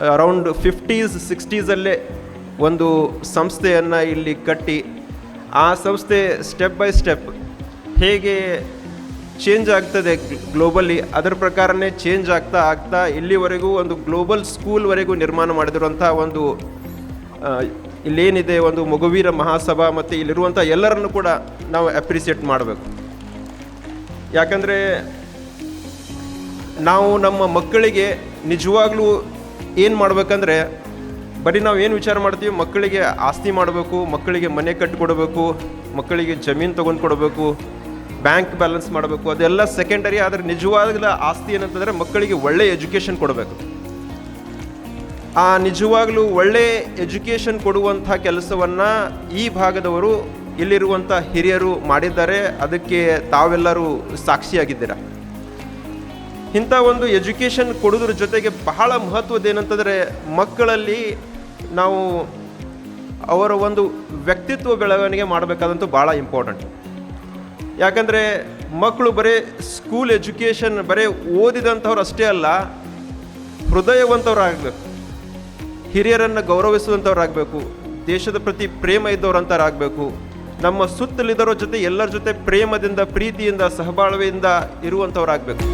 Around 50s 60sಲ್ಲೇ ಒಂದು ಸಂಸ್ಥೆಯನ್ನು ಇಲ್ಲಿ ಕಟ್ಟಿ ಆ ಸಂಸ್ಥೆ ಸ್ಟೆಪ್ ಬೈ ಸ್ಟೆಪ್ ಹೇಗೆ ಚೇಂಜ್ ಆಗ್ತದೆ ಗ್ಲೋಬಲಿ, ಅದರ ಪ್ರಕಾರನೇ ಚೇಂಜ್ ಆಗ್ತಾ ಇಲ್ಲಿವರೆಗೂ ಒಂದು ಗ್ಲೋಬಲ್ ಸ್ಕೂಲ್ವರೆಗೂ ನಿರ್ಮಾಣ ಮಾಡಿದಿರುವಂಥ ಒಂದು ಇಲ್ಲೇನಿದೆ ಒಂದು ಮಗುವೀರ ಮಹಾಸಭಾ ಮತ್ತು ಇಲ್ಲಿರುವಂಥ ಎಲ್ಲರನ್ನು ಕೂಡ ನಾವು ಅಪ್ರಿಸಿಯೇಟ್ ಮಾಡಬೇಕು. ಯಾಕಂದರೆ ನಾವು ನಮ್ಮ ಮಕ್ಕಳಿಗೆ ನಿಜವಾಗ್ಲೂ ಏನು ಮಾಡಬೇಕಂದ್ರೆ, ಬರೀ ನಾವು ಏನು ವಿಚಾರ ಮಾಡ್ತೀವಿ, ಮಕ್ಕಳಿಗೆ ಆಸ್ತಿ ಮಾಡಬೇಕು, ಮಕ್ಕಳಿಗೆ ಮನೆ ಕಟ್ಟಿಕೊಡಬೇಕು, ಮಕ್ಕಳಿಗೆ ಜಮೀನು ತೊಗೊಂಡು ಕೊಡಬೇಕು, ಬ್ಯಾಂಕ್ ಬ್ಯಾಲೆನ್ಸ್ ಮಾಡಬೇಕು, ಅದೆಲ್ಲ ಸೆಕೆಂಡರಿ. ಆದರೆ ನಿಜವಾಗ್ಲ ಆಸ್ತಿ ಏನಂತಂದರೆ ಮಕ್ಕಳಿಗೆ ಒಳ್ಳೆಯ ಎಜುಕೇಷನ್ ಕೊಡಬೇಕು. ಆ ನಿಜವಾಗ್ಲೂ ಒಳ್ಳೆ ಎಜುಕೇಷನ್ ಕೊಡುವಂಥ ಕೆಲಸವನ್ನು ಈ ಭಾಗದವರು ಇಲ್ಲಿರುವಂಥ ಹಿರಿಯರು ಮಾಡಿದ್ದಾರೆ. ಅದಕ್ಕೆ ತಾವೆಲ್ಲರೂ ಸಾಕ್ಷಿಯಾಗಿದ್ದೀರಾ. ಇಂಥ ಒಂದು ಎಜುಕೇಷನ್ ಕೊಡೋದ್ರ ಜೊತೆಗೆ ಬಹಳ ಮಹತ್ವದ್ದೇನಂತಂದರೆ, ಮಕ್ಕಳಲ್ಲಿ ನಾವು ಅವರ ಒಂದು ವ್ಯಕ್ತಿತ್ವ ಬೆಳವಣಿಗೆ ಮಾಡಬೇಕಾದಂತೂ ಭಾಳ ಇಂಪಾರ್ಟೆಂಟ್. ಯಾಕಂದರೆ ಮಕ್ಕಳು ಬರೀ ಸ್ಕೂಲ್ ಎಜುಕೇಷನ್ ಬರೀ ಓದಿದಂಥವ್ರು ಅಷ್ಟೇ ಅಲ್ಲ, ಹೃದಯವಂತವ್ರಾಗಬೇಕು, ಹಿರಿಯರನ್ನು ಗೌರವಿಸುವಂಥವ್ರಾಗಬೇಕು, ದೇಶದ ಪ್ರತಿ ಪ್ರೇಮ ಇದ್ದವರಂಥವ್ರಾಗಬೇಕು, ನಮ್ಮ ಸುತ್ತಲಿದ್ದರ ಜೊತೆ ಎಲ್ಲರ ಜೊತೆ ಪ್ರೇಮದಿಂದ ಪ್ರೀತಿಯಿಂದ ಸಹಬಾಳ್ವೆಯಿಂದ ಇರುವಂಥವ್ರಾಗಬೇಕು.